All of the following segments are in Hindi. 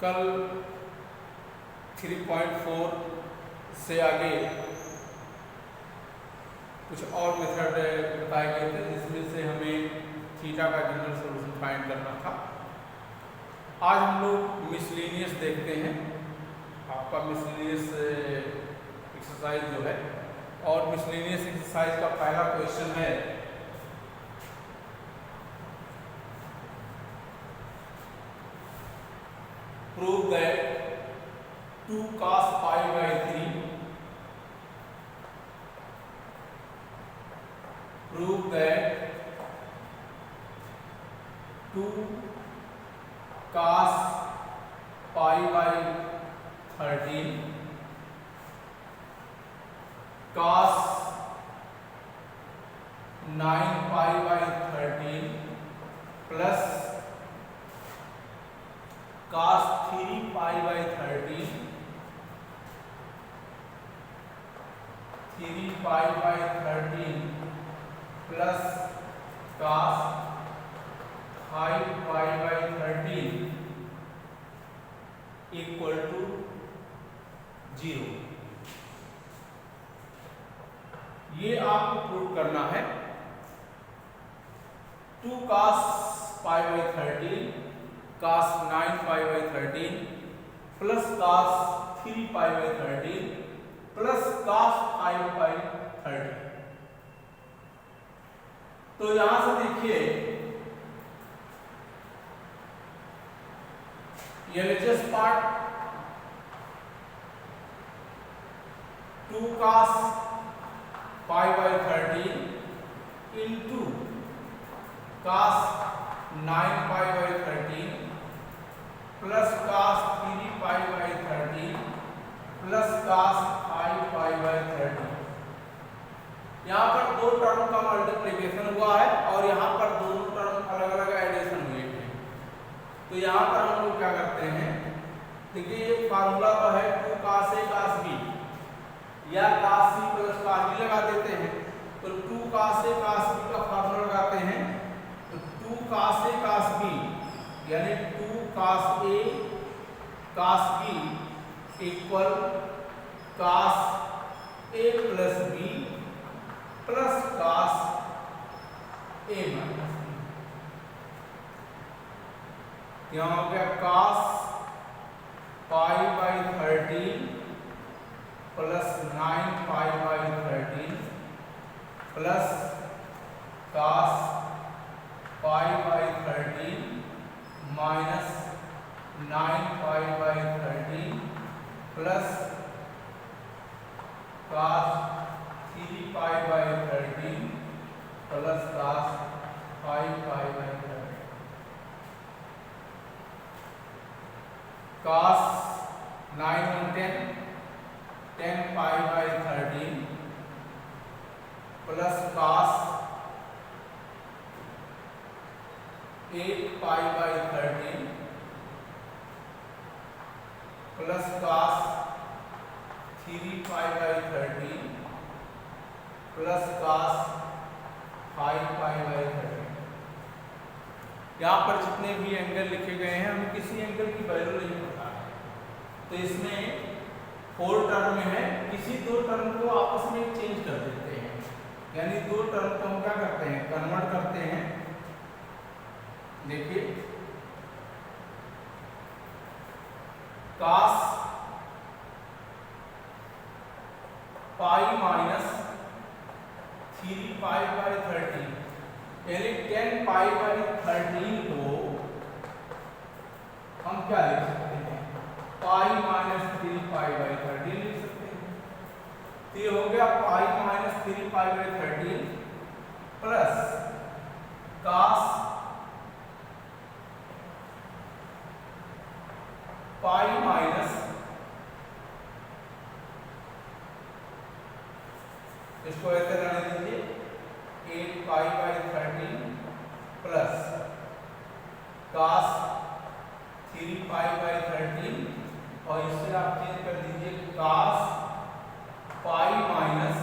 कल 3.4 से आगे कुछ और मेथड बताए गए थे जिसमें से हमें थीटा का जनरल सॉल्यूशन फाइंड करना था। आज हम लोग मिसलेनियस देखते हैं, आपका मिसलेनियस एक्सरसाइज जो है, और मिसलेनियस एक्सरसाइज का पहला क्वेश्चन है prove that 2 cos pi by 3 prove that 2 cos pi by 13 cos 9 pi by 13 plus cos 3 pi by 13 3 pi by 13 plus cos 5 pi by 13 equal to 0। ये आपको प्रूव करना है। 2 cos pi by 13 cos 9 pi by 13 plus cos 3 pi by 13 plus cos 5 pi 13। तो यहां से देखिए LHS part 2 cos pi by 13 into cos 9 pi by 13 plus cos 3 pi by 13 plus cos 5 pi by 13। यहाँ पर दो टर्म का मल्टीप्लिकेशन हुआ है और यहाँ पर दोनों टर्म अलग अलग एडिशन हुए हैं। तो यहाँ पर हम लोग क्या करते हैं, देखिए ये फार्मूला तो है 2 cos A cos B या cos C plus cos B लगा देते हैं। तो 2 cos A cos B का फार्मूला लगाते हैं तो 2 cos A cos B यानी 2 cos A cos B equal cos A plus B plus cos A minus B। यहाँ हो गया cos pi by 13 plus 9 pi by 13 plus cos pi by 13 minus 9 pi by 13 plus cos 3 pi by 13 plus cos 5 pi by 13 cos 9 and 10 pi by 13 plus cos 8 pi by 13 plus cos 3 pi by 13 plus cos 5 pi by 13। यहाँ पर जितने भी एंगल लिखे गए हैं हमें किसी एंगल की वैल्यू नहीं पता है, तो इसमें 4 टर्म है, किसी दो टर्म को आपस में चेंज कर देते हैं, यानी दो टर्म को हम क्या करते हैं, कन्वर्ट करते हैं। देखिए cos pi minus 3 pi by 13 यानी 10 pi by 13 को हम क्या लिख सकते हैं, pi माइनस 3 pi by 13 लिख सकते हैं। तो ये हो गया pi minus 3 pi by 13 plus cos pi minus, इसको ऐसे रहने दीजिए, 8 pi by 13 plus cos 3 pi by 13 और इससे आप चेंज कर दीजिए cos pi minus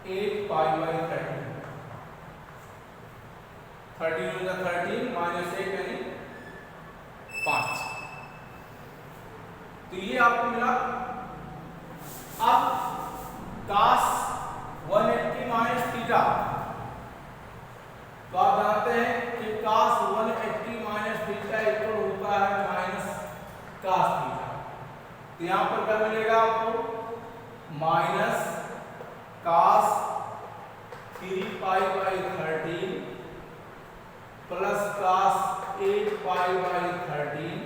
8 pi by 13 13 minus 8 यानी 5। तो ये आपको मिला। अब cos 180 माइनस थीटा, तो आप जानते हैं कि cos 180 माइनस थीटा इक्वल होता है माइनस cos थीटा। तो यहां पर क्या मिलेगा आपको, minus cos 3 pi by 13 plus cos 8 pi by 13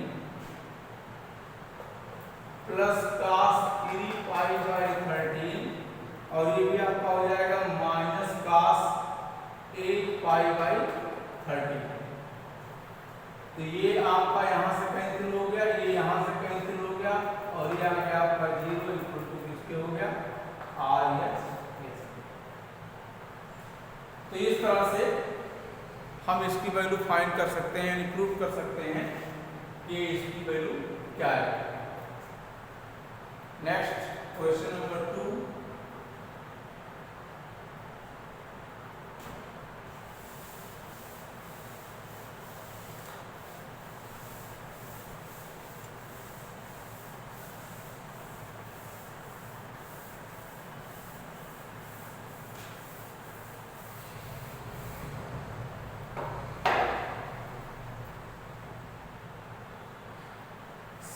plus cos 3 pi by 13, और ये भी आपका हो जाएगा माइनस cos 8 पाई बाई 13। तो ये आपका यहां से कैंसिल हो गया, ये यहां से कैंसिल हो गया, और ये आ गया आपका 0 इक्वल टू किसके हो गया, RHS। तो इस तरह से हम इसकी वैल्यू फाइंड कर सकते हैं, यानी प्रूव कर सकते हैं कि इसकी वैल्यू क्या है। Next question number 2।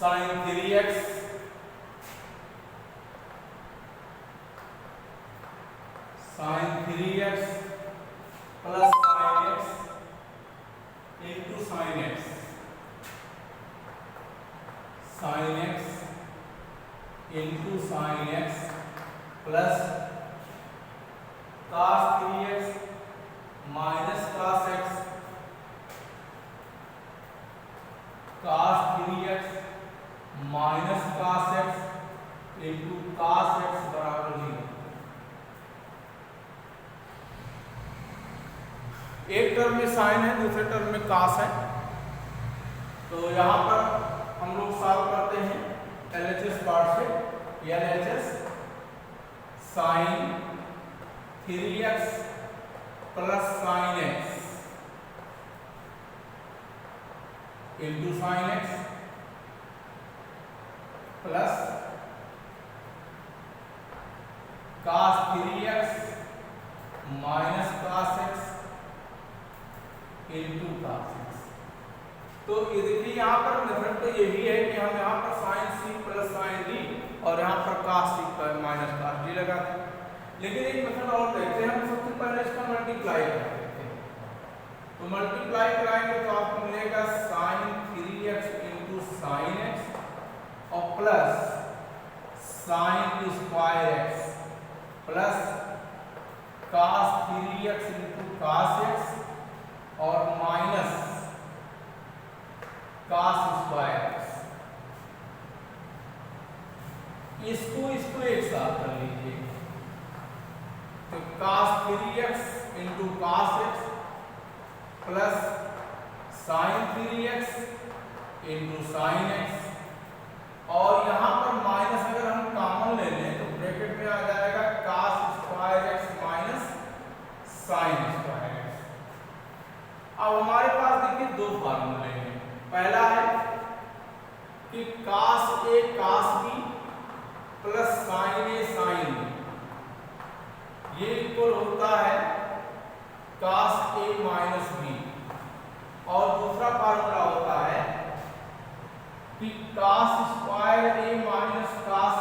sin 3x sin 3x plus sin x into sin x, sin x into sin x plus cos 3x minus cos x, cos 3x minus cos x into cos x बराबर 0। एक टर्म में साइन है, दूसरे टर्म में cos है। तो यहाँ पर हम लोग सॉल्व करते हैं LHS पार्ट से। LHS sin 3x plus sin x into sin x plus cos 3x minus cos x into cos x। तो ये देखिए यहाँ पर मेथड तो यही है कि हम यहाँ पर sin c plus sin d और यहाँ पर cos c पर माइनस cos d लगाते हैं। लेकिन एक मेथड और देखते हैं, हम सबसे पहले इसका मल्टीप्लाई करते हैं। तो मल्टीप्लाई कराएंगे तो आपको मिलेगा sin 3x into sin x और plus sin square x plus cos 3x into cos x और माइनस cos स्क्वायर x। इसको एक साथ कर लीजिए। तो cos 3x into cos x plus sin 3x into sin x, और यहाँ पर माइनस अगर हम कॉमन ले लें तो ब्रैकेट में आ जाएगा cos square x minus sin square x। अब हमारे पास देखिए दो फार्मूले हैं। पहला है कि cos a cos b plus sin a sin b, ये इक्वल होता है cos a माइनस b। और दूसरा फार्मूला होता है कि cos square a minus cos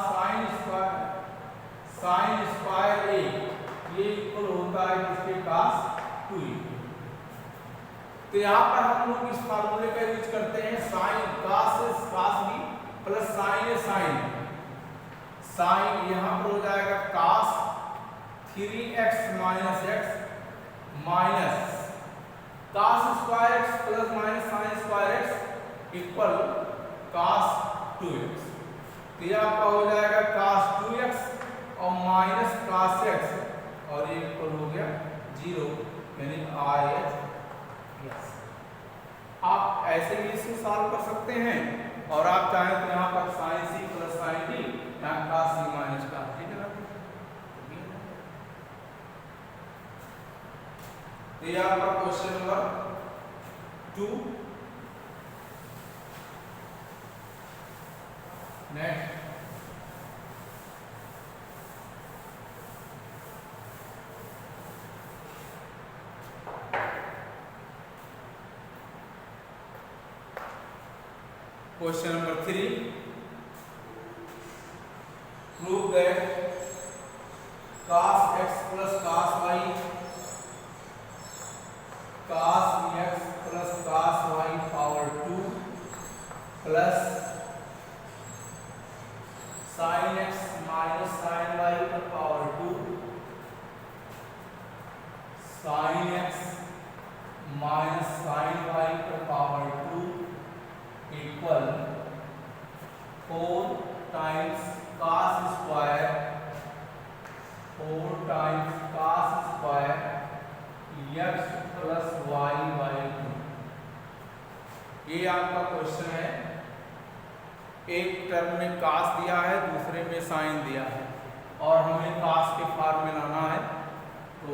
sin square a, ये इक्वल होता है किसके, cos 2a। तो यहाँ पर हम लोग इस फार्मूले का यूज करते हैं, sin cos b plus sin a sin b। sin यहाँ पर हो जाएगा cos 3x minus x minus cos square x plus minus sin square x equal cos 2x। तो यह आपका हो जाएगा cos 2x और माइनस cos x, और ये इक्वल हो गया 0, यानी RHS। आप ऐसे भी इसे सॉल्व कर सकते हैं, और आप चाहें तो यहाँ पर sin c plus sin d, यहाँ cos c minus cos d लगा दीजिए। तो ये आपका question number 2। Next question number 3, prove that cos x plus cos y cos x plus cos y power 2 plus sin x minus sin y per power 2 sin x minus sin y per power 2 equal 4 times cos square 4 times cos square x plus y by 2। ये आपका क्वेश्चन है। एक टर्म में cos दिया है, दूसरे में sin दिया है और हमें cos के फॉर्म में लाना है। तो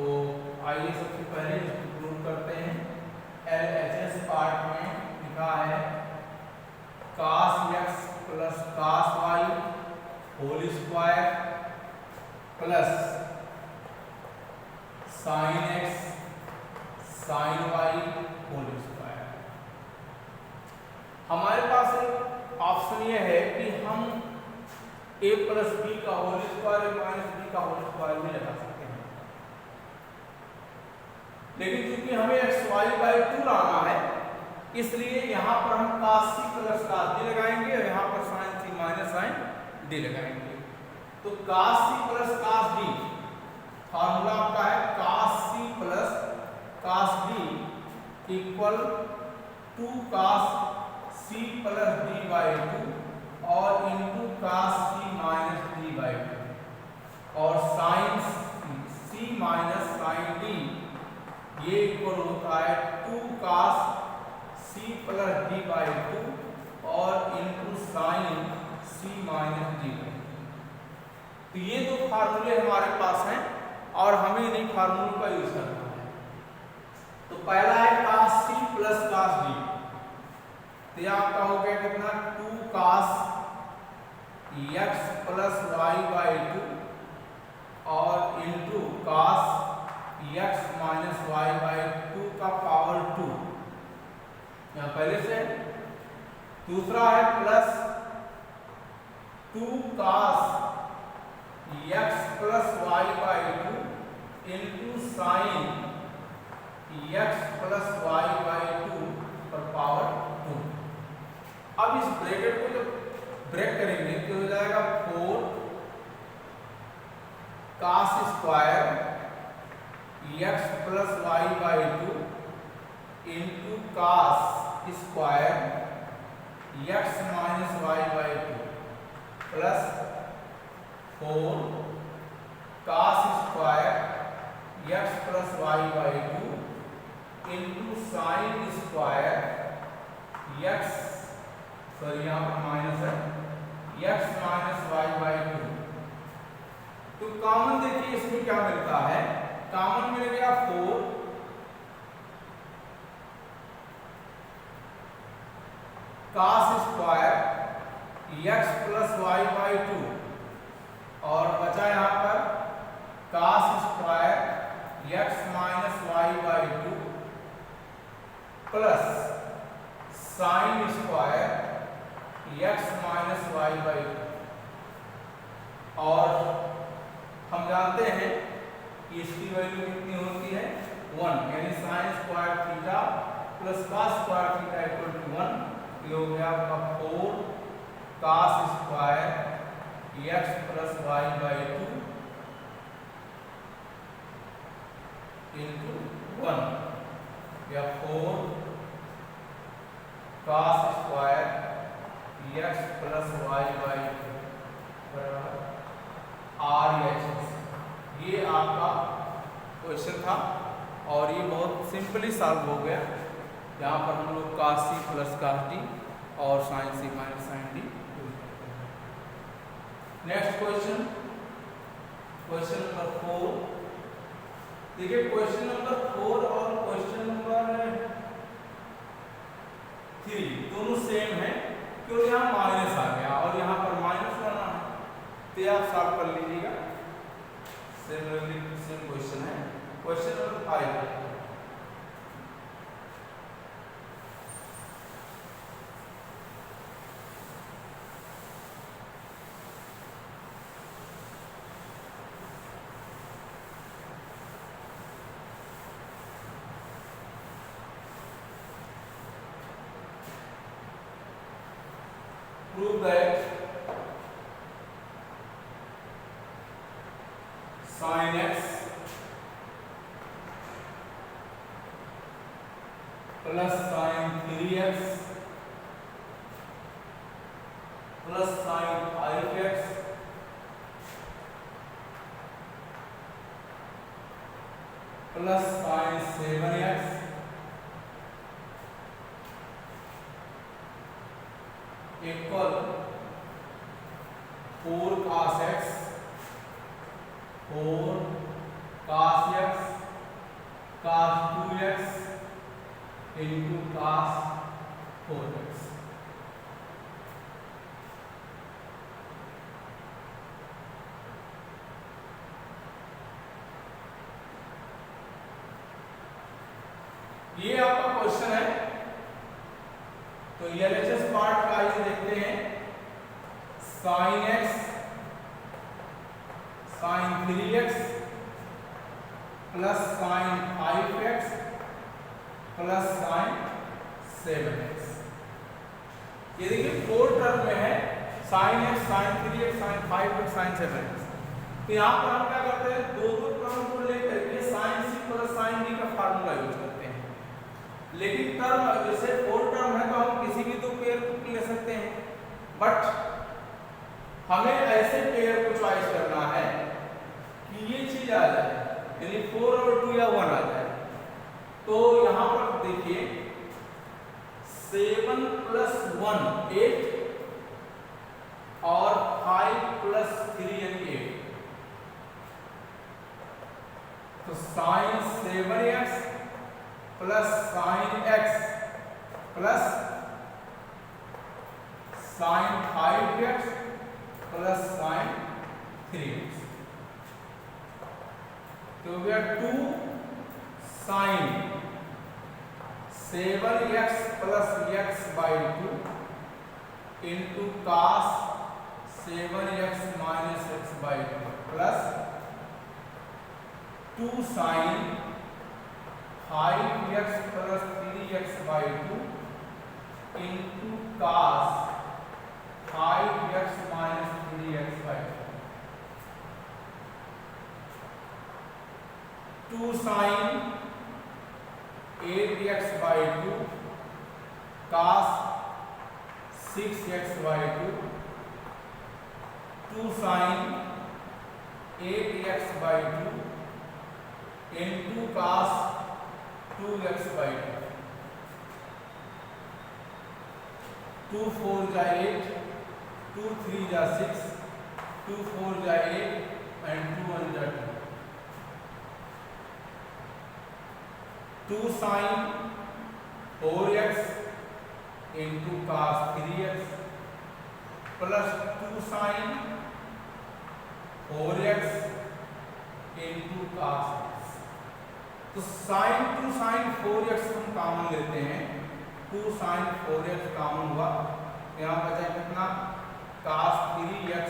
आइए सबसे पहले इसको प्रूव करते हैं। LHS पार्ट में लिखा है cos x plus cos y whole square plus sin x sin y whole square. हमारे पास एक ऑप्शन ये है कि हम a प्लस बी का होल स्क्वायर माइनस बी का होल स्क्वायर भी लगा सकते हैं, लेकिन क्योंकि हमें एक्स वाई बाई 2 लाना है इसलिए यहाँ पर हम cos c plus cos d लगाएंगे और यहाँ पर sin c minus sin d लगाएंगे। तो cos c plus cos d formula आपका है cos c plus cos d equal 2 cos c plus d by 2 और into cos c minus d by 2 और sin c minus sin d ये इक्वल होता है 2 cos c plus d by 2 और into sin c minus d। तो ये दो फार्मूले हमारे पास हैं और हमें इन्हीं फार्मूलों का यूज करना है। तो पहला है cos c plus cos d, तो यह आपका हो गया कितना 2 cos x plus y by 2 और into cos x minus y by 2 का पावर 2 यहाँ पहले से। दूसरा है plus 2 cos x plus y by 2 into sine x plus y by 2 पर पावर 2। अब इस ब्रैकेट को जब ब्रेक करेंगे तो हो जाएगा 4 cos square x plus y by 2 into cos square x minus y by 2 plus 4 cos square x plus y by 2 into sine square x, sorry यहाँ पर माइनस है, x माइनस y बाई 2। तो कॉमन देखिए इसमें क्या मिलता है, कॉमन मिल गया 4 cos square x plus y by 2 और बचा यहाँ पर cos square x minus y by 2 plus sine square x minus y by 2। और हम जानते हैं कि इसकी वैल्यू कितनी होती है 1, यानी sine square theta plus cos square theta equal to 1। ये हो गया आपका 4 cos square x plus y by 2 into 1 या 4 cos square x plus y by 2 बराबर RHS। ये आपका क्वेश्चन था और ये बहुत सिंपली सॉल्व हो गया। यहाँ पर हम लोग cos c plus cos d और sin c minus sin d। Next question, question number 4, देखिए क्वेश्चन नंबर 4 और क्वेश्चन नंबर 3 दोनों सेम है, क्योंकि यहाँ माइनस आ गया और यहाँ पर माइनस लाना है, तो ये आप सॉल्व कर लीजिएगा। सिमिलरली सेम क्वेश्चन है। Question number 5 prove that sin x plus sin 3x plus sin 5x plus sin 7x equal 4 cos x 4 cos x cos 2x into cos 4x। ये आपका क्वेश्चन है। तो एलएचएस पार्ट का आइए देखते हैं। sin x sin 3x plus sin 5x plus sin 7x। ये देखिए 4 टर्म में है, sin x sin 3x sin 5x sin 7x। तो यहाँ पर हम क्या करते हैं, दो टर्म को लेकर के sin c plus sin d का फार्मूला यूज करते हैं। लेकिन टर्म जैसे 4 टर्म है तो हम किसी भी दो पेयर को ले सकते हैं, बट हमें ऐसे पेयर को चॉइस करना है कि ये चीज आ जाए, यानी 4 और 2 या 1 आ जाए। तो यहाँ पर देखिए 7 प्लस 1 8 और 5 प्लस 3 यानी 8। तो sin 7x plus sin x plus sin 5x plus sin 3x। तो we are 2 sin 7x plus x by 2 into cos 7x minus x by 2 plus 2 sin 5x plus 3x by 2 into cos 5x minus 3x by 2, 2 sin 8x by 2 cos 6x by 2, 2 sin 8x by 2 into cos 2x by 2, 2 4 जा 8, 2 3 जा 6, 2 4 जा 8 and 2 1 जा 2। 2 sin 4x into cos 3x plus 2 sin 4x into cos x। तो sin 2 sin 4x हम कॉमन लेते हैं, 2 sin 4x कॉमन हुआ, यहाँ बचा कितना cos 3x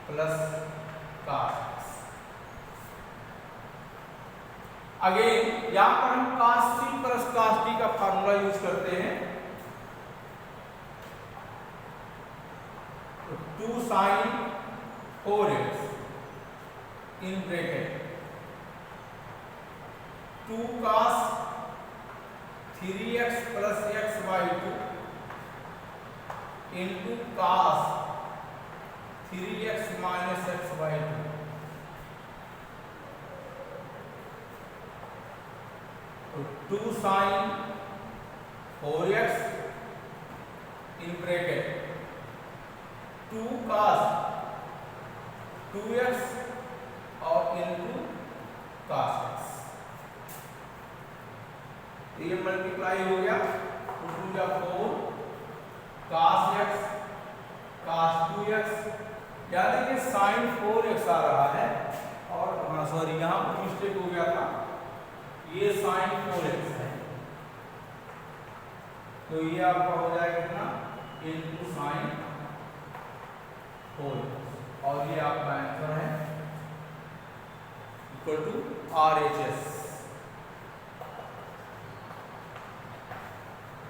plus cos x। Again यहाँ पर हम cos c plus cos d का फार्मूला यूज करते हैं। 2 sin 4x in bracket 2 cos 3x plus x by 2 into cos 3x minus x by 2 तो 2 sin 4x in bracket 2 cos 2x और into cos x। तो ये मल्टीप्लाई हो गया, तो 2 या 4 cos x cos 2x, यानी कि sin 4x आ रहा है। और हाँ सॉरी, यहाँ पर मिस्टेक हो गया था, ये sin 4x है, तो ये आपका हो जाएगा कितना इनटू sin 4x, और ये आपका आंसर है इक्वल टू RHS,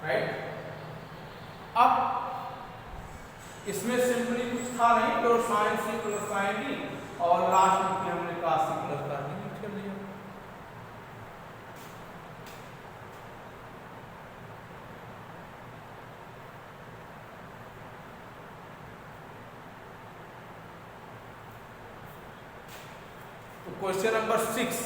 राइट। अब इसमें सिंपली कुछ था नहीं, तो sin c plus sin d, और लास्ट में हमने cos c plus cos d use कर लिया। तो question number 6,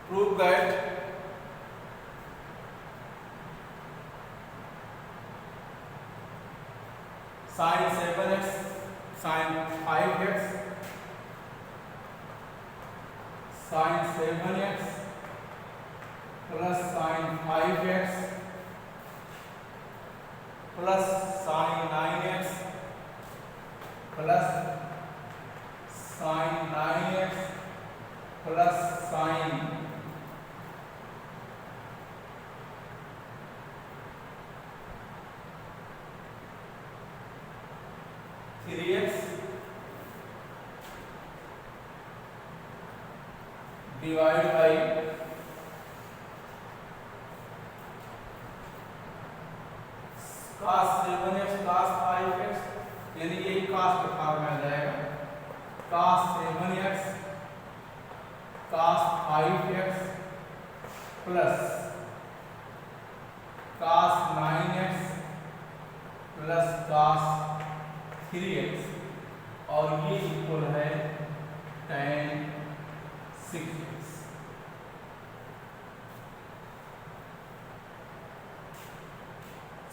prove that sin 7x sin 5x sin 7x plus sin 5x plus sin 9x plus sin 9x plus sin 3x divided by cos 7x cos 5x, यानी यही cos का फॉर्मूला आ जाएगा, cos 7x cos 5x plus cos 9x plus cos 3x, और ये इक्वल है tan 6x।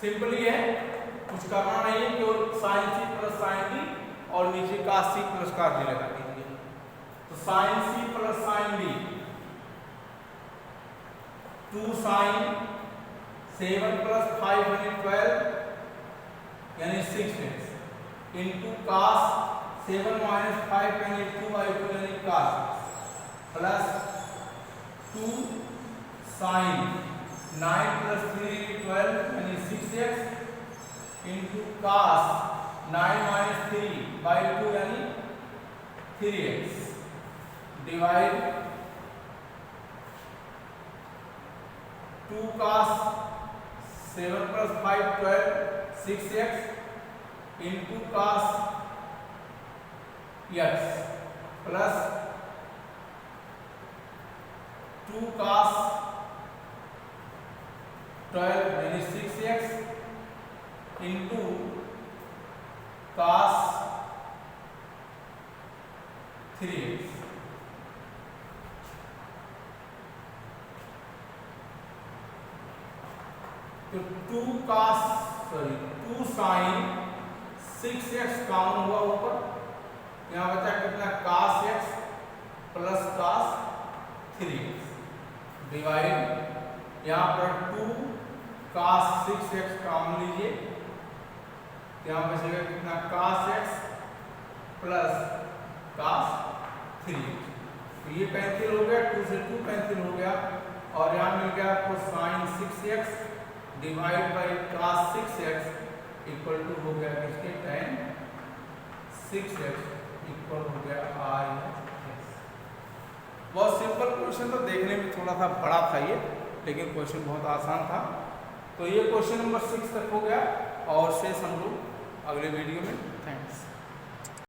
सिंपली है, कुछ करना नहीं है, केवल sin c plus sin d और नीचे cos c plus cos d लगा दीजिए। तो sin c plus sin d 2 sin 7 plus 512 यानी 6x इंटू cos 7 माइनस 5 यानी 2/2 यानी cos प्लस 2 sin 9 प्लस 3 12 यानी 6x इंटू cos 9 माइनस 3/2 यानी 3x divide 2 cos 7 plus 5 12 6x into cos x plus 2 cos 12 यानी 6x इंटू cos 3x। तो 2 sin 6x कॉमन हुआ ऊपर, यहाँ बचा कितना cos x plus cos 3x divide यहाँ पर 2 cos 6x कॉमन लीजिए, यहाँ बचेगा कितना cos x plus cos 3x। तो ये कैंसिल हो गया, 2 से 2 कैंसिल हो गया, और यहाँ मिल गया आपको sin 6x divide by cos 6x equal to हो गया किसके tan 6x इक्वल हो गया RHS। बहुत सिंपल क्वेश्चन था, देखने में थोड़ा सा बड़ा था ये, लेकिन क्वेश्चन बहुत आसान था। तो ये क्वेश्चन नंबर 6 तक हो गया, और शेष हम लोग अगले वीडियो में। थैंक्स।